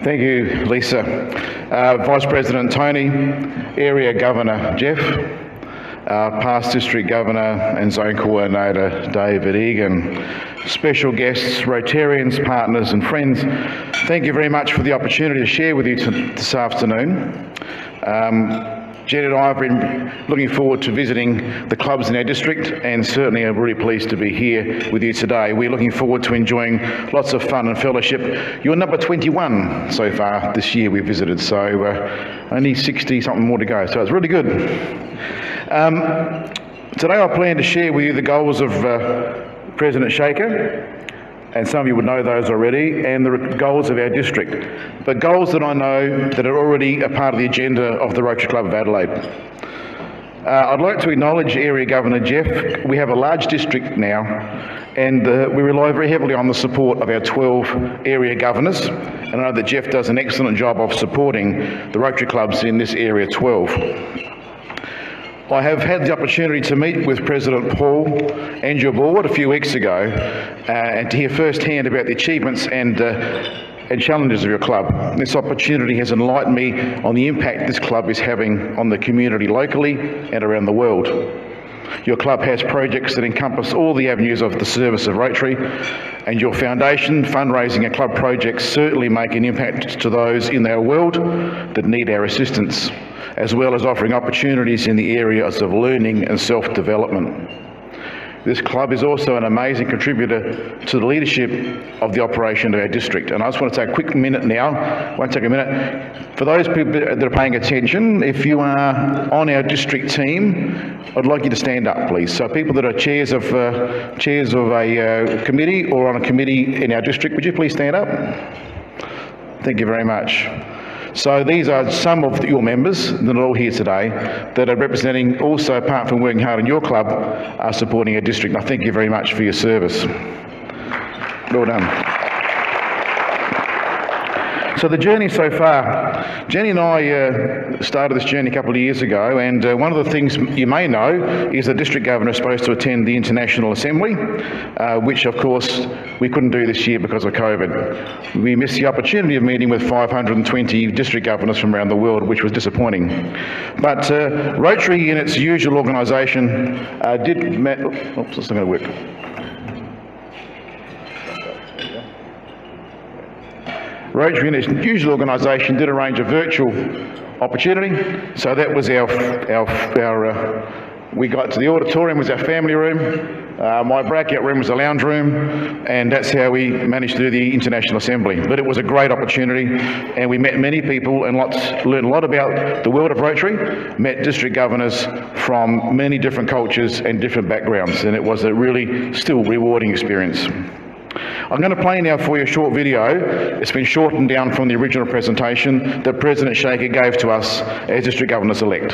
Thank you, Lisa. Vice President Tony, Area Governor Jeff, past District Governor and Zone Coordinator David Egan, special guests, Rotarians, partners and friends, thank you very much for the opportunity to share with you this afternoon. Jen and I have been looking forward to visiting the clubs in our district, and certainly I'm really pleased to be here with you today. We're looking forward to enjoying lots of fun and fellowship. You're number 21 so far this year we've visited, so only 60 something more to go, so it's really good. Today I plan to share with you the goals of President Shaker, and some of you would know those already, and the goals of our district, but goals that I know that are already a part of the agenda of the Rotary Club of Adelaide. I'd like to acknowledge Area Governor Jeff. We have a large district now, and we rely very heavily on the support of our 12 area governors, and I know that Jeff does an excellent job of supporting the Rotary clubs in this area 12. I have had the opportunity to meet with President Paul and your board a few weeks ago and to hear firsthand about the achievements and challenges of your club. This opportunity has enlightened me on the impact this club is having on the community locally and around the world. Your club has projects that encompass all the avenues of the service of Rotary, and your foundation, fundraising and club projects certainly make an impact to those in our world that need our assistance, as well as offering opportunities in the areas of learning and self-development. This club is also an amazing contributor to the leadership of the operation of our district. And I just want to take a quick minute now, won't take a minute. For those people that are paying attention, if you are on our district team, I'd like you to stand up, please. So people that are chairs of a committee or on a committee in our district, would you please stand up? Thank you very much. So these are some of your members that are all here today that are representing, also apart from working hard in your club, are supporting our district. And I thank you very much for your service. Well done. So the journey so far, Jenny and I started this journey a couple of years ago, and one of the things you may know is the District Governor is supposed to attend the International Assembly, which of course we couldn't do this year because of COVID. We missed the opportunity of meeting with 520 District Governors from around the world, which was disappointing. But Rotary in its usual organisation oops, it's not going to work. Rotary in its usual organisation did arrange a virtual opportunity, so that was we got to the auditorium, was our family room, my breakout room was a lounge room, and that's how we managed to do the International Assembly. But it was a great opportunity, and we met many people and learned a lot about the world of Rotary, met district governors from many different cultures and different backgrounds, and it was a really still rewarding experience. I'm going to play now for you a short video. It's been shortened down from the original presentation that President Shaker gave to us as District Governors-elect.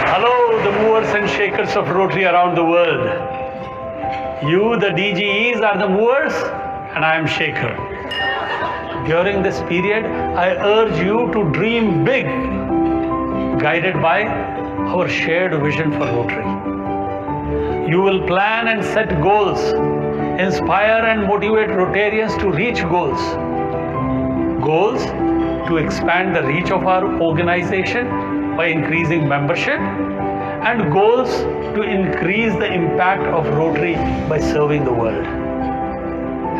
Hello, the movers and shakers of Rotary around the world. You, the DGEs, are the movers, and I am shaker. During this period, I urge you to dream big, guided by our shared vision for Rotary. You will plan and set goals, inspire and motivate Rotarians to reach goals. Goals to expand the reach of our organization by increasing membership, and goals to increase the impact of Rotary by serving the world.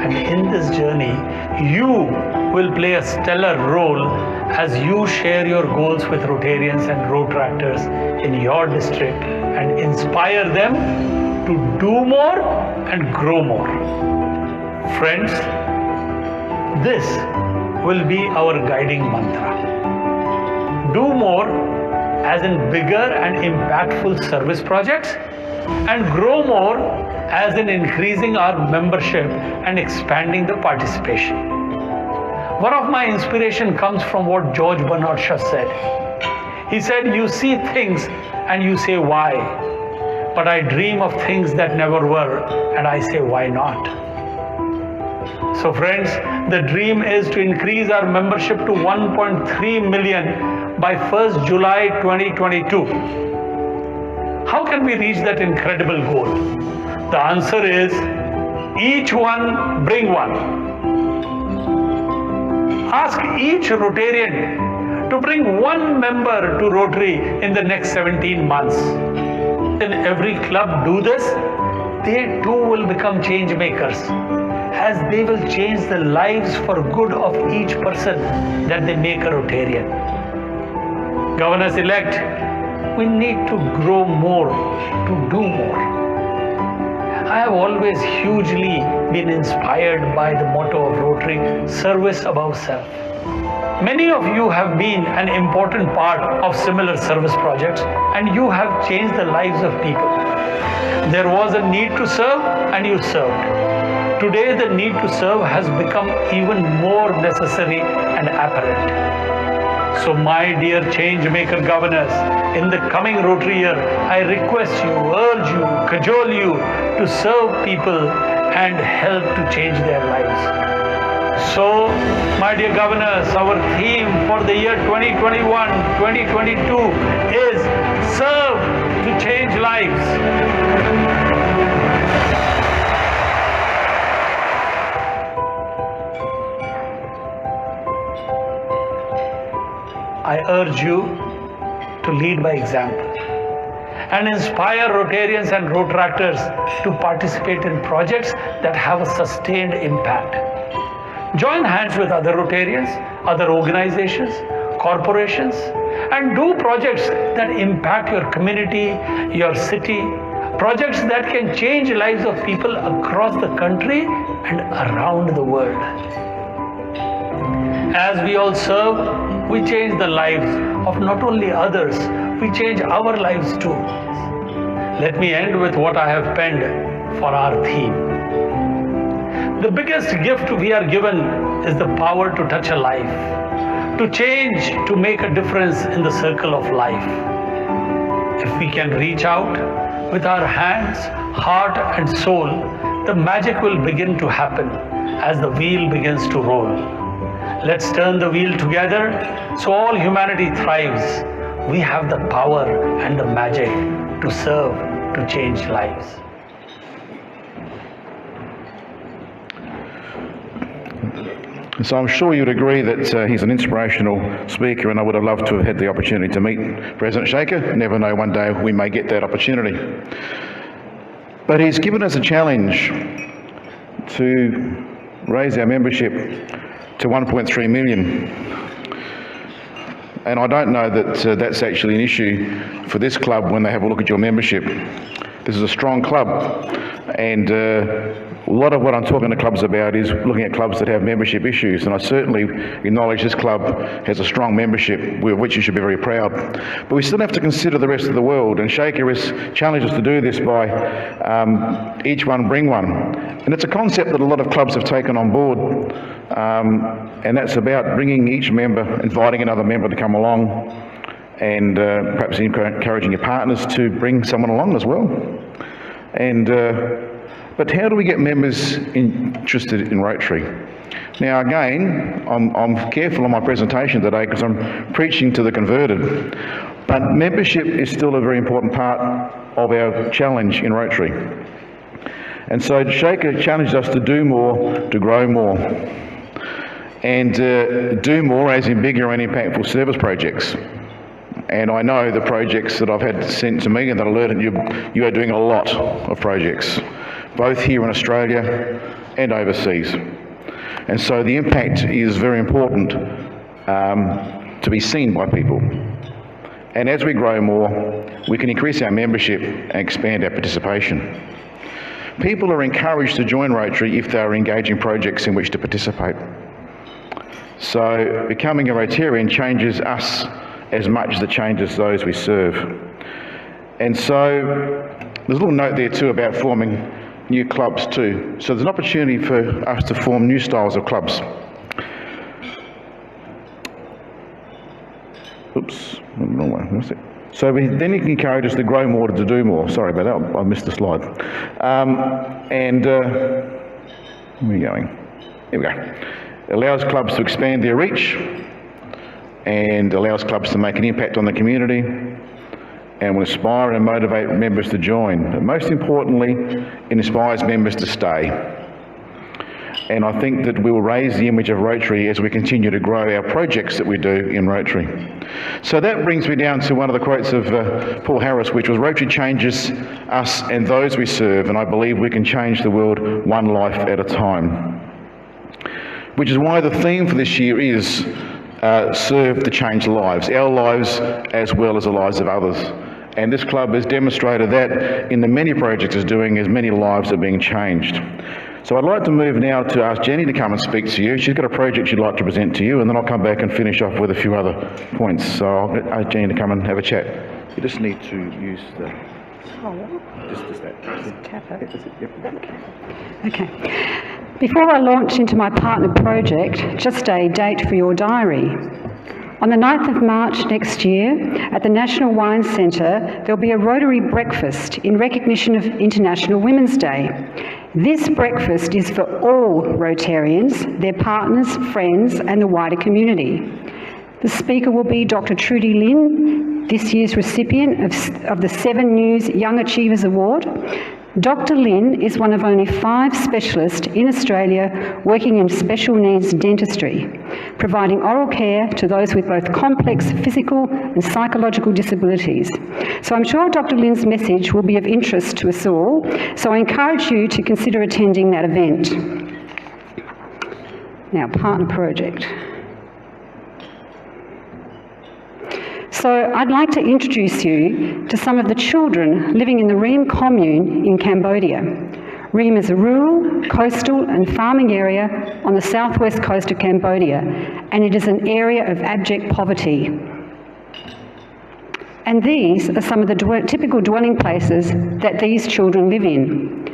And in this journey, you will play a stellar role as you share your goals with Rotarians and Rotractors in your district and inspire them to do more and grow more. Friends, this will be our guiding mantra. Do more, as in bigger and impactful service projects, and grow more, as in increasing our membership and expanding the participation. One of my inspiration comes from what George Bernard Shaw said. He said, "You see things and you say why, but I dream of things that never were, and I say why not." So friends, the dream is to increase our membership to 1.3 million by 1st July 2022. How can we reach that incredible goal? The answer is, each one bring one. Ask each Rotarian to bring one member to Rotary in the next 17 months. When every club do this, they too will become change makers, as they will change the lives for good of each person that they make a Rotarian. Governors-elect, we need to grow more, to do more. I have always hugely been inspired by the motto of Rotary, service above self. Many of you have been an important part of similar service projects, and you have changed the lives of people. There was a need to serve, and you served. Today, the need to serve has become even more necessary and apparent. So, my dear change-maker governors, in the coming Rotary year, I request you, urge you, cajole you to serve people and help to change their lives. So, my dear governors, our theme for the year 2021-2022 is Serve to Change Lives. I urge you to lead by example and inspire Rotarians and Rotaractors to participate in projects that have a sustained impact. Join hands with other Rotarians, other organizations, corporations, and do projects that impact your community, your city, projects that can change lives of people across the country and around the world. As we all serve, we change the lives of not only others, we change our lives too. Let me end with what I have penned for our theme. The biggest gift we are given is the power to touch a life, to change, to make a difference in the circle of life. If we can reach out with our hands, heart, and soul, the magic will begin to happen as the wheel begins to roll. Let's turn the wheel together so all humanity thrives. We have the power and the magic to serve, to change lives. So I'm sure you'd agree that he's an inspirational speaker, and I would have loved to have had the opportunity to meet President Shaker. Never know, one day we may get that opportunity. But he's given us a challenge to raise our membership to 1.3 million. And I don't know that that's actually an issue for this club when they have a look at your membership. This is a strong club, and a lot of what I'm talking to clubs about is looking at clubs that have membership issues, and I certainly acknowledge this club has a strong membership, of which you should be very proud. But we still have to consider the rest of the world, and Shaker has challenged us to do this by each one bring one. And it's a concept that a lot of clubs have taken on board, and that's about bringing each member, inviting another member to come along, and perhaps encouraging your partners to bring someone along as well. And but how do we get members interested in Rotary? Now again, I'm careful on my presentation today because I'm preaching to the converted, but membership is still a very important part of our challenge in Rotary. And so Shaker challenged us to do more, to grow more, and do more as in bigger and impactful service projects. And I know the projects that I've had sent to me and that I learned that you are doing a lot of projects, both here in Australia and overseas. And so the impact is very important to be seen by people. And as we grow more, we can increase our membership and expand our participation. People are encouraged to join Rotary if they are engaging projects in which to participate. So becoming a Rotarian changes us as much as it changes those we serve. And so there's a little note there too about forming new clubs too. So there's an opportunity for us to form new styles of clubs. Oops, wrong way, what's it? So then you can encourage us to grow more, to do more. Sorry about that, I missed the slide. Where are we going? Here we go. It allows clubs to expand their reach, and allows clubs to make an impact on the community, and will inspire and motivate members to join. But most importantly, it inspires members to stay. And I think that we will raise the image of Rotary as we continue to grow our projects that we do in Rotary. So that brings me down to one of the quotes of Paul Harris, which was, "Rotary changes us and those we serve, and I believe we can change the world one life at a time." Which is why the theme for this year is serve to change lives, our lives as well as the lives of others. And this club has demonstrated that in the many projects it's doing, as many lives are being changed. So I'd like to move now to ask Jenny to come and speak to you. She's got a project she'd like to present to you, and then I'll come back and finish off with a few other points. So I'll get Jenny to come and have a chat. You just need to use the... Just that. Tap it. Okay. Before I launch into my partner project, just a date for your diary. On the 9th of March next year, at the National Wine Centre, there'll be a Rotary breakfast in recognition of International Women's Day. This breakfast is for all Rotarians, their partners, friends, and the wider community. The speaker will be Dr. Trudy Lynn, this year's recipient of the 7 News Young Achievers Award. Dr. Lynn is one of only 5 specialists in Australia working in special needs dentistry, providing oral care to those with both complex physical and psychological disabilities. So I'm sure Dr. Lynn's message will be of interest to us all, so I encourage you to consider attending that event. Now, partner project. So I'd like to introduce you to some of the children living in the Ream commune in Cambodia. Ream is a rural, coastal and farming area on the southwest coast of Cambodia, and it is an area of abject poverty. And these are some of the typical dwelling places that these children live in.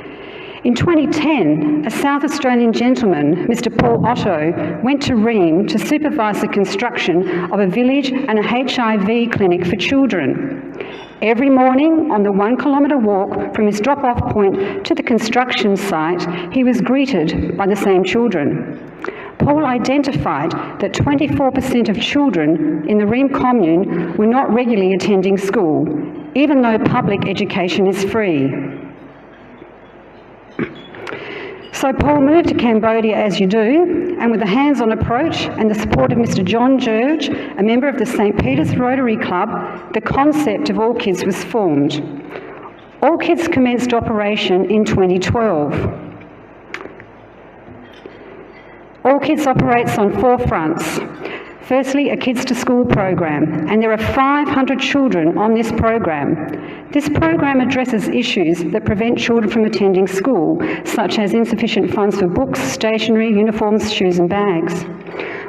In 2010, a South Australian gentleman, Mr. Paul Otto, went to Ream to supervise the construction of a village and a HIV clinic for children. Every morning, on the 1 kilometre walk from his drop-off point to the construction site, he was greeted by the same children. Paul identified that 24% of children in the Ream commune were not regularly attending school, even though public education is free. So Paul moved to Cambodia, as you do, and with a hands-on approach and the support of Mr. John George, a member of the St. Peter's Rotary Club, the concept of All Kids was formed. All Kids commenced operation in 2012. All Kids operates on 4 fronts. Firstly, a Kids to School program, and there are 500 children on this program. This program addresses issues that prevent children from attending school, such as insufficient funds for books, stationery, uniforms, shoes and bags.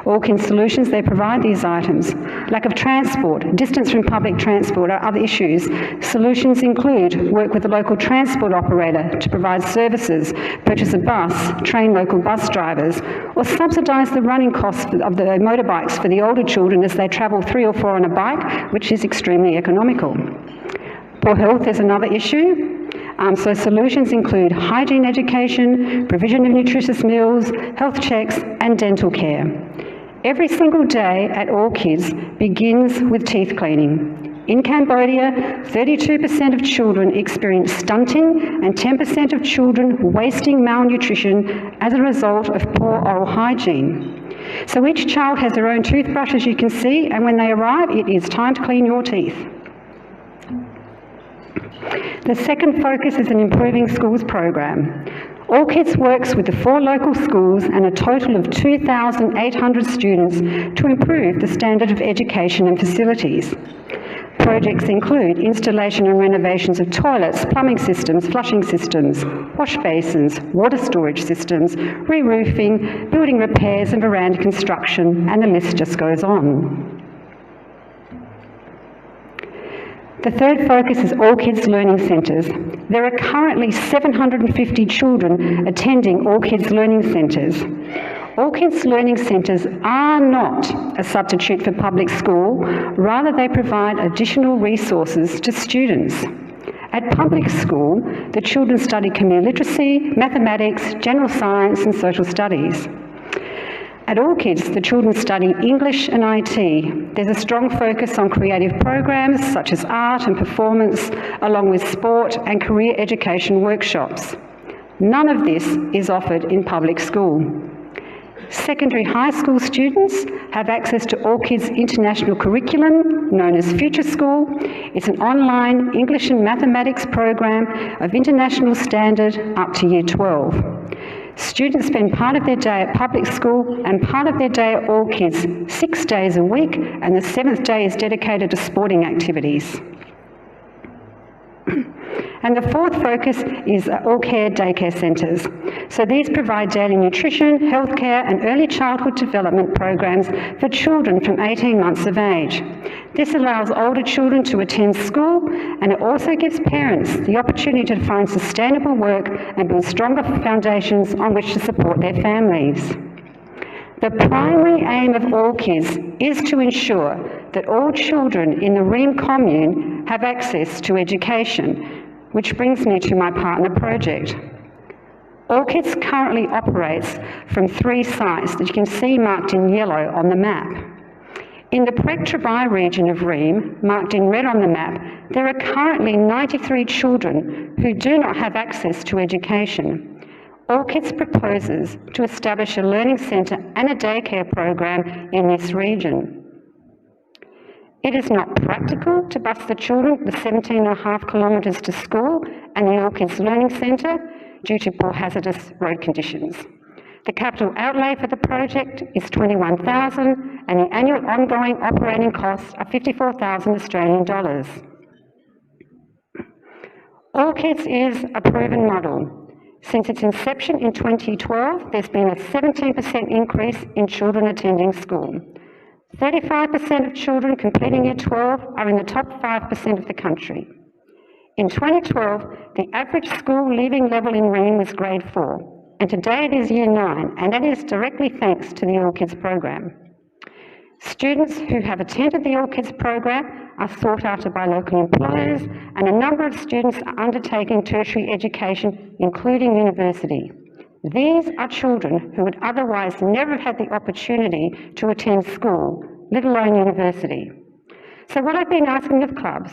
All Kids Solutions, they provide these items. Lack of transport, distance from public transport are other issues. Solutions include work with the local transport operator to provide services, purchase a bus, train local bus drivers, or subsidise the running costs of the motorbikes for the older children as they travel 3 or 4 on a bike, which is extremely economical. Poor health is another issue. So solutions include hygiene education, provision of nutritious meals, health checks and dental care. Every single day at All Kids begins with teeth cleaning. In Cambodia, 32% of children experience stunting and 10% of children wasting malnutrition as a result of poor oral hygiene. So each child has their own toothbrush, as you can see, and when they arrive, it is time to clean your teeth. The second focus is an Improving Schools program. All Kids works with the 4 local schools and a total of 2,800 students to improve the standard of education and facilities. Projects include installation and renovations of toilets, plumbing systems, flushing systems, wash basins, water storage systems, re-roofing, building repairs and veranda construction, and the list just goes on. The third focus is All Kids Learning Centres. There are currently 750 children attending All Kids Learning Centres. All Kids Learning Centres are not a substitute for public school, rather they provide additional resources to students. At public school, the children study community literacy, mathematics, general science and social studies. At All Kids, the children study English and IT. There's a strong focus on creative programs such as art and performance, along with sport and career education workshops. None of this is offered in public school. Secondary high school students have access to All Kids' international curriculum, known as Future School. It's an online English and mathematics program of international standard up to Year 12. Students spend part of their day at public school and part of their day at All Kids 6 days a week, and the 7th day is dedicated to sporting activities. And the fourth focus is All Care daycare centres. So these provide daily nutrition, healthcare and early childhood development programs for children from 18 months of age. This allows older children to attend school, and it also gives parents the opportunity to find sustainable work and build stronger foundations on which to support their families. The primary aim of All Kids is to ensure that all children in the Ream commune have access to education, which brings me to my partner project. All Kids currently operates from 3 sites that you can see marked in yellow on the map. In the Prek-Trebai region of Ream, marked in red on the map, there are currently 93 children who do not have access to education. All Kids proposes to establish a learning centre and a daycare program in this region. It is not practical to bus the children the 17.5 kilometres to school and the All Kids Learning Centre due to poor hazardous road conditions. The capital outlay for the project is $21,000 and the annual ongoing operating costs are $54,000 Australian dollars. All Kids is a proven model. Since its inception in 2012, there's been a 17% increase in children attending school. 35% of children completing Year 12 are in the top 5% of the country. In 2012, the average school leaving level in Ream was grade 4, and today it is Year 9, and that is directly thanks to the All Kids program. Students who have attended the All Kids program are sought after by local employers, and a number of students are undertaking tertiary education, including university. These are children who would otherwise never have had the opportunity to attend school, let alone university. So what I've been asking of clubs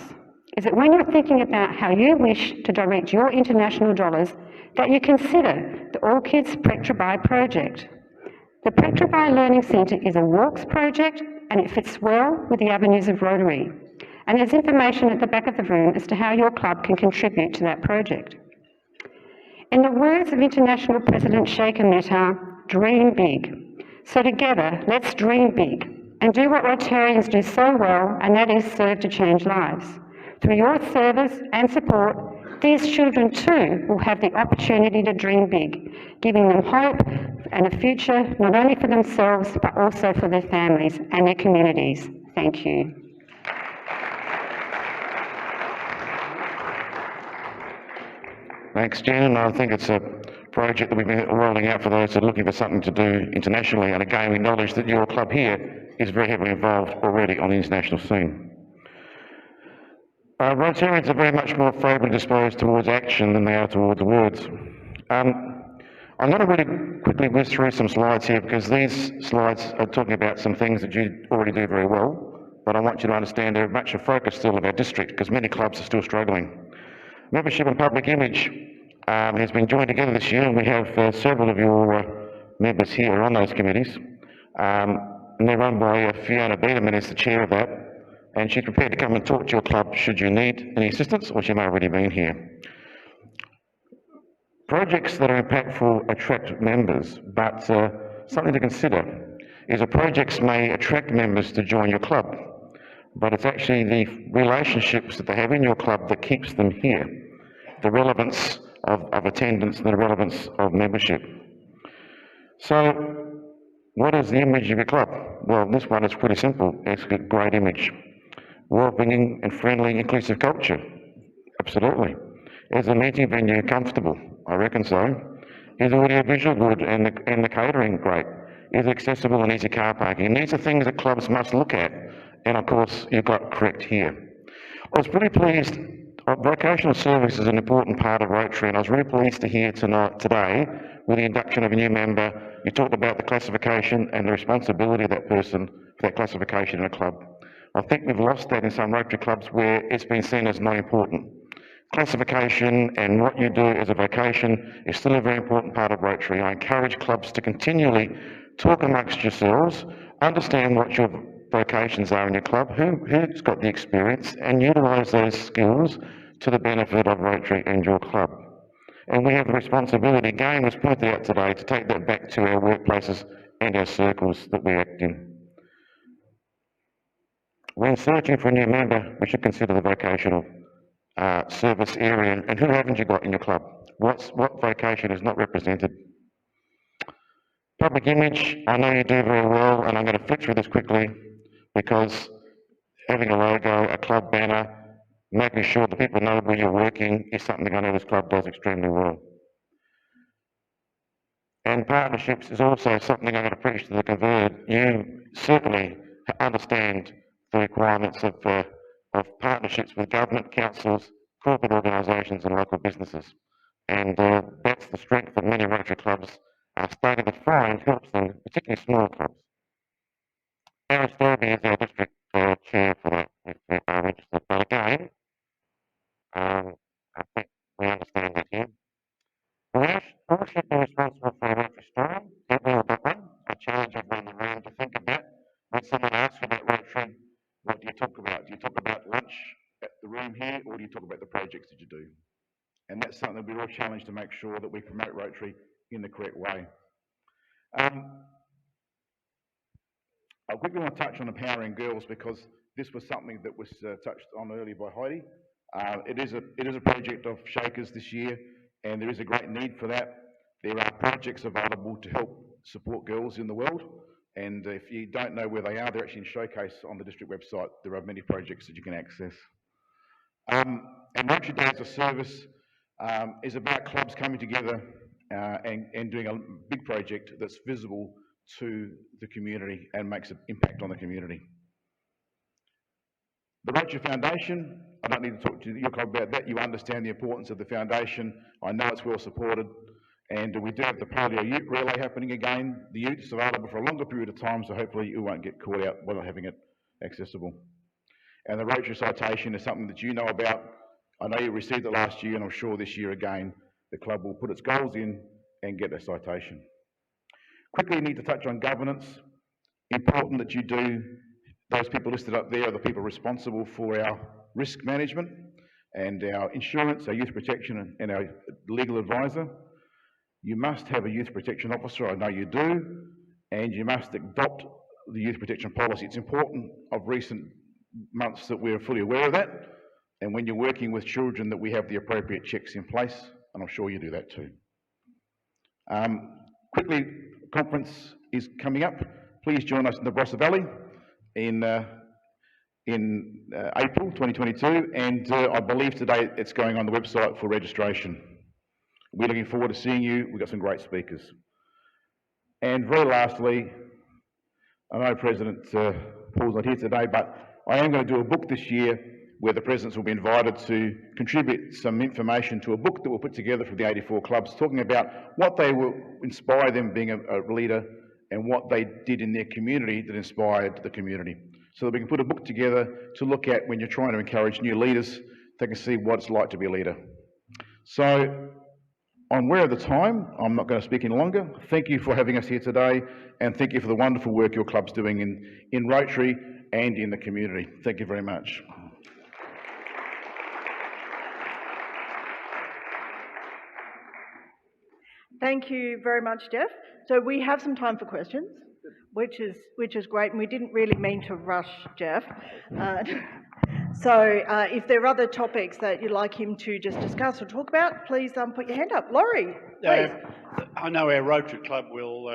is that when you're thinking about how you wish to direct your international dollars, that you consider the All Kids Prek-Trebai project. The Prek-Trebai Learning Centre is a Walks project, and it fits well with the avenues of Rotary. And there's information at the back of the room as to how your club can contribute to that project. In the words of International President Sheikha Mehta, dream big. So together, let's dream big and do what Rotarians do so well, and that is serve to change lives. Through your service and support, these children too will have the opportunity to dream big, giving them hope and a future not only for themselves but also for their families and their communities. Thank you. Thanks, Jen. I think it's a project that we've been rolling out for those that are looking for something to do internationally, and again we acknowledge that your club here is very heavily involved already on the international scene. Rotarians are very much more favourably disposed towards action than they are towards words. I'm going to really quickly whiz through some slides here because these slides are talking about some things that you already do very well, but I want you to understand they're much a focus still of our district because many clubs are still struggling. Membership and public image has been joined together this year, and we have several of your members here on those committees. And they're run by Fiona Biederman is the chair of that, and she's prepared to come and talk to your club should you need any assistance or she may have already been here. Projects that are impactful attract members, but something to consider is that projects may attract members to join your club, but it's actually the relationships that they have in your club that keeps them here, the relevance of attendance and the relevance of membership. So, what is the image of your club? Well, this one is pretty simple. It's a great image. Welcoming and friendly, inclusive culture. Absolutely. Is the meeting venue comfortable? I reckon so. Is audio visual good and the catering great? Is accessible and easy car parking? And these are things that clubs must look at. And of course, you've got correct here. I was pretty pleased. Vocational service is an important part of Rotary, and I was really pleased to hear today with the induction of a new member you talked about the classification and the responsibility of that person for that classification in a club. I think we've lost that in some Rotary clubs where it's been seen as not important. Classification and what you do as a vocation is still a very important part of Rotary. I encourage clubs to continually talk amongst yourselves, understand what your vocations are in your club, who's got the experience, and utilise those skills to the benefit of Rotary and your club. And we have the responsibility, again, was pointed out today, to take that back to our workplaces and our circles that we act in. When searching for a new member, we should consider the vocational service area, and who haven't you got in your club? What vocation is not represented? Public image, I know you do very well, and I'm going to flick through this quickly, because having a logo, a club banner, making sure that people know where you're working is something I know this club does extremely well. And partnerships is also something I'm going to preach to the converted. You certainly understand the requirements of partnerships with government, councils, corporate organisations and local businesses. And that's the strength that many Rotary clubs are starting to find helps them, particularly small clubs. Aaron Storby is our district chair for that, if you are interested. But again, I think we understand that here. We all should be responsible for a Rotary story. Get me a good one. I challenge everyone in the room to think about when someone asks you about Rotary, what do you talk about? Do you talk about lunch at the room here, or do you talk about the projects that you do? And that's something that we're all challenged to make sure that we promote Rotary in the correct way. I quickly want to touch on empowering girls, because this was something that was touched on earlier by Heidi. It is a project of Shakers this year, and there is a great need for that. There are projects available to help support girls in the world, and if you don't know where they are, they're actually in showcase on the district website. There are many projects that you can access. And Rotary Day as a service is about clubs coming together and doing a big project that's visible to the community and makes an impact on the community. The Rotary Foundation, I don't need to talk to your club about that. You understand the importance of the foundation. I know it's well supported. And we do have the polio ute relay happening again. The ute's available for a longer period of time, so hopefully you won't get caught out by not having it accessible. And the Rotary citation is something that you know about. I know you received it last year, and I'm sure this year again, the club will put its goals in and get a citation. Quickly, you need to touch on governance. Important that you do. Those people listed up there are the people responsible for our risk management and our insurance, our youth protection and our legal advisor. You must have a youth protection officer, I know you do, and you must adopt the youth protection policy. It's important of recent months that we're fully aware of that, and when you're working with children that we have the appropriate checks in place, and I'm sure you do that too. Quickly, conference is coming up. Please join us in the Barossa Valley in April 2022, and I believe today it's going on the website for registration. We're looking forward to seeing you. We've got some great speakers. And very lastly, I know President Paul's not here today, but I am going to do a book this year where the presidents will be invited to contribute some information to a book that we'll put together for the 84 clubs, talking about what they will inspire them being a leader and what they did in their community that inspired the community. So that we can put a book together to look at when you're trying to encourage new leaders, they can see what it's like to be a leader. So, I'm aware of the time. I'm not going to speak any longer. Thank you for having us here today, and thank you for the wonderful work your club's doing in Rotary and in the community. Thank you very much. Thank you very much, Jeff. So we have some time for questions, which is great, and we didn't really mean to rush Jeff. So if there are other topics that you'd like him to just discuss or talk about, please put your hand up. Laurie, please. I know our Rotary Club will,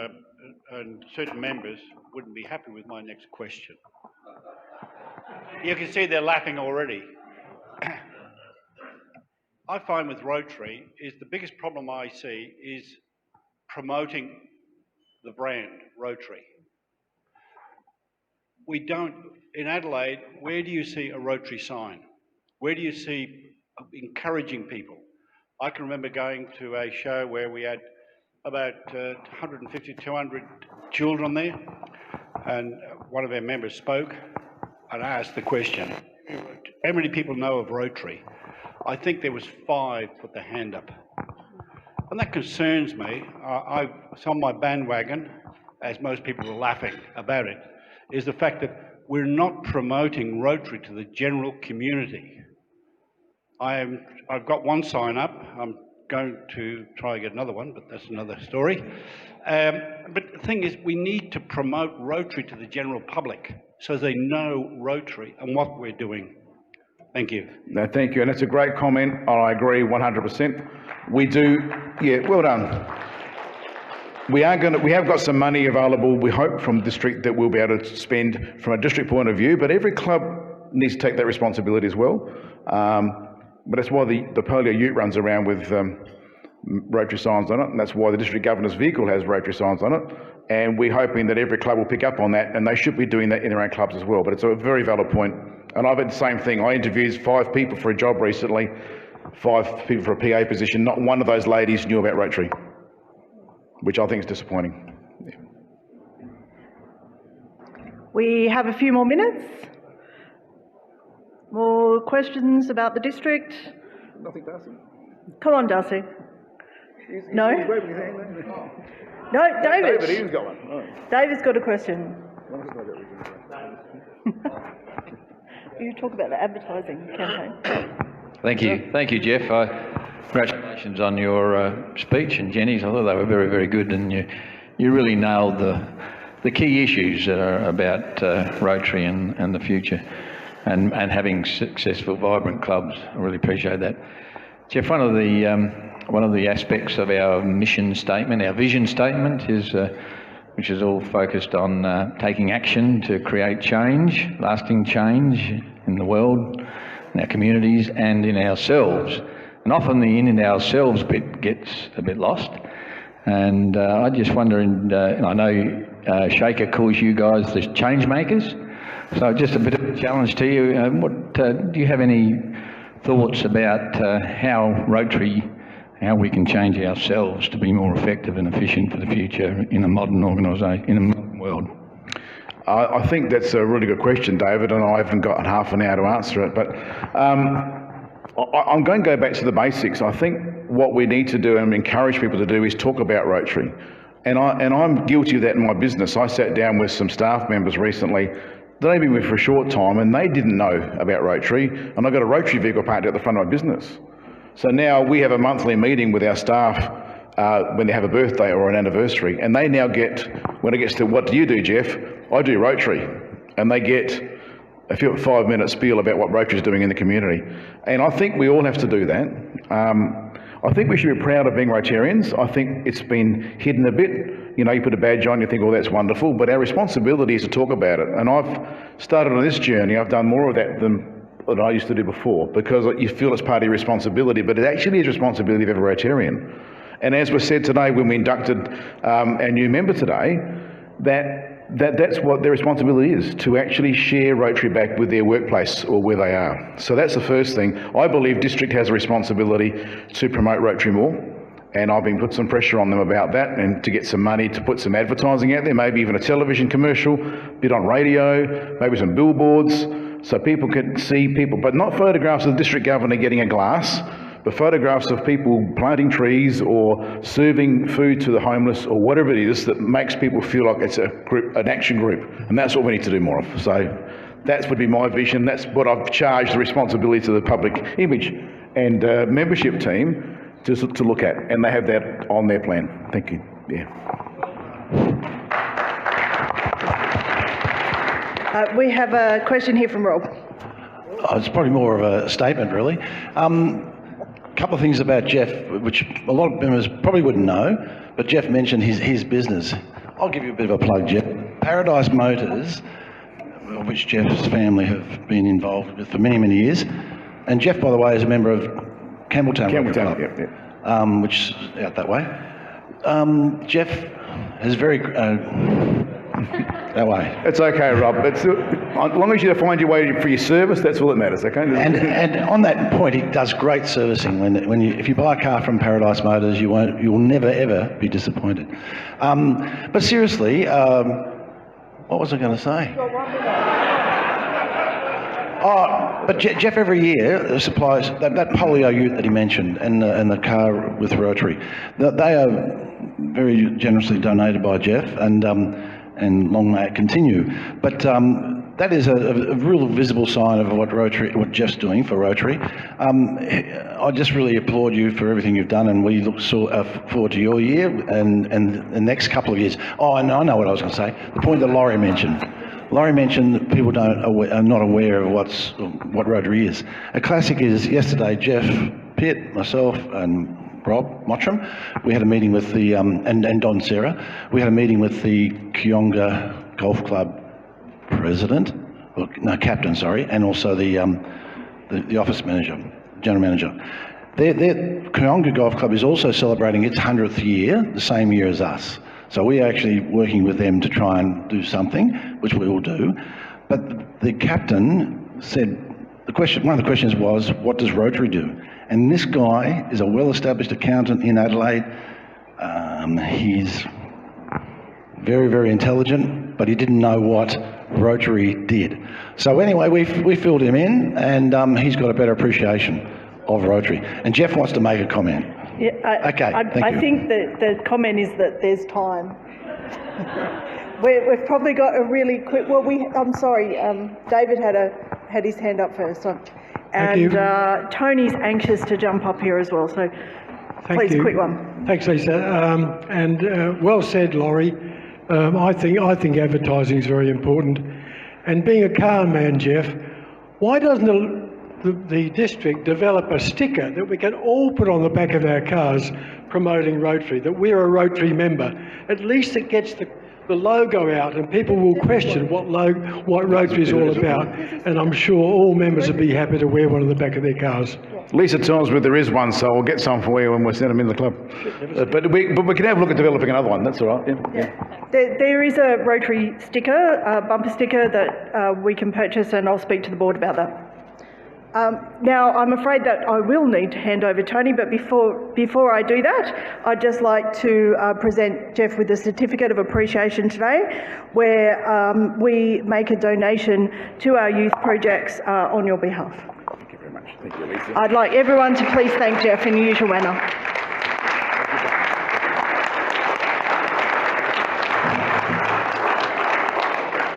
and certain members wouldn't be happy with my next question. You can see they're laughing already. I find with Rotary is the biggest problem I see is promoting the brand Rotary. We don't, in Adelaide, where do you see a Rotary sign? Where do you see encouraging people? I can remember going to a show where we had about 150, 200 children there, and one of our members spoke and asked the question, how many people know of Rotary? I think there was 5 put their hand up. And that concerns me. It's on my bandwagon, as most people are laughing about it, is the fact that we're not promoting Rotary to the general community. I've got one sign up. I'm going to try and get another one, but that's another story. But the thing is, we need to promote Rotary to the general public so they know Rotary and what we're doing. Thank you. No, thank you, and that's a great comment. I agree 100%. We do, yeah, well done. We have got some money available, we hope, from the district that we'll be able to spend from a district point of view, but every club needs to take that responsibility as well. But that's why the polio ute runs around with Rotary signs on it, and that's why the district governor's vehicle has Rotary signs on it. And we're hoping that every club will pick up on that, and they should be doing that in their own clubs as well. But it's a very valid point. And I've had the same thing. I interviewed 5 people for a job recently, 5 people for a PA position. Not one of those ladies knew about Rotary, which I think is disappointing. Yeah. We have a few more minutes. More questions about the district? Nothing, Darcy. Come on, Darcy. No? No, David. David, he's got one. Oh. David's got a question. You talk about the advertising campaign. Thank you, Jeff. Congratulations on your speech and Jenny's. I thought they were very, very good, and you really nailed the key issues that are about Rotary and the future, and having successful, vibrant clubs. I really appreciate that, Jeff. One of the aspects of our mission statement, our vision statement, is which is all focused on taking action to create change, lasting change in the world, in our communities and in ourselves. And often the in ourselves bit gets a bit lost. And I just wonder, and I know Shaker calls you guys the change makers. So just a bit of a challenge to you. Do you have any thoughts about how we can change ourselves to be more effective and efficient for the future in a modern organisation, in a modern world? I think that's a really good question, David, and I haven't got half an hour to answer it, but I'm going to go back to the basics. I think what we need to do and encourage people to do is talk about Rotary. And I'm guilty of that in my business. I sat down with some staff members recently. They've been with me for a short time and they didn't know about Rotary, and I got a Rotary vehicle parked at the front of my business. So now we have a monthly meeting with our staff when they have a birthday or an anniversary, and they now get, when it gets to what do you do, Jeff? I do Rotary, and they get a 5-minute spiel about what Rotary is doing in the community. And I think we all have to do that. I think we should be proud of being Rotarians. I think it's been hidden a bit. You know, you put a badge on, you think, oh, that's wonderful, but our responsibility is to talk about it. And I've started on this journey. I've done more of that than I used to do before, because you feel it's part of your responsibility, but it actually is responsibility of every Rotarian. And as was said today when we inducted our new member today, that's what their responsibility is, to actually share Rotary back with their workplace or where they are. So that's the first thing. I believe district has a responsibility to promote Rotary more, and I've been put some pressure on them about that, and to get some money to put some advertising out there, maybe even a television commercial, a bit on radio, maybe some billboards, so people can see people, but not photographs of the district governor getting a glass, but photographs of people planting trees or serving food to the homeless or whatever it is that makes people feel like it's a group, an action group. And that's what we need to do more of. So that would be my vision. That's what I've charged the responsibility to the public image and membership team to look at. And they have that on their plan. Thank you. Yeah. We have a question here from Rob. It's probably more of a statement, really. A couple of things about Jeff, which a lot of members probably wouldn't know, but Jeff mentioned his business. I'll give you a bit of a plug, Jeff. Paradise Motors, which Jeff's family have been involved with for many, many years. And Jeff, by the way, is a member of Campbelltown, Yep. which is out that way. Jeff has very... that way. It's okay, Rob. As long as you find your way for your service, that's all that matters, okay? And on that point, he does great servicing. If you buy a car from Paradise Motors, you'll never ever be disappointed. But seriously, what was I going to say? Oh, but Jeff, every year supplies that polio ute that he mentioned, and the car with Rotary. They are very generously donated by Jeff, and long may it continue. But that is a real visible sign of what Jeff's doing for Rotary. I just really applaud you for everything you've done, and we look forward to your year and the next couple of years. Oh, and I know what I was going to say. The point that Laurie mentioned. Laurie mentioned that people are not aware of what Rotary is. A classic is yesterday, Jeff Pitt, myself, and Rob Mottram, we had a meeting with the, and Don Serra, we had a meeting with the Kionga Golf Club captain, and also the office manager, general manager. Their Kionga Golf Club is also celebrating its 100th year, the same year as us. So we are actually working with them to try and do something, which we will do. But the captain said, one of the questions was, what does Rotary do? And this guy is a well-established accountant in Adelaide. He's very, very intelligent, but he didn't know what Rotary did. So anyway, we filled him in, and he's got a better appreciation of Rotary. And Jeff wants to make a comment. Yeah, Okay, thank you. I think that the comment is that there's time. We've probably got a really quick. Well, I'm sorry. David had his hand up first, and Tony's anxious to jump up here as well. So, please, a quick one. Thanks, Lisa. And well said, Laurie. I think advertising is very important. And being a car man, Jeff, why doesn't the district develop a sticker that we can all put on the back of our cars promoting Rotary, that we're a Rotary member? At least it gets the logo out, and people will question what Rotary is all about, and I'm sure all members would be happy to wear one on the back of their cars. Lisa tells me there is one, so I'll get some for you when we send them in the club. But we can have a look at developing another one, that's all right. Yeah. There is a Rotary sticker, a bumper sticker that we can purchase, and I'll speak to the board about that. Now, I'm afraid that I will need to hand over Tony, but before I do that, I'd just like to present Jeff with a certificate of appreciation today, where we make a donation to our youth projects on your behalf. Thank you very much. Thank you, Lisa. I'd like everyone to please thank Jeff in the usual manner.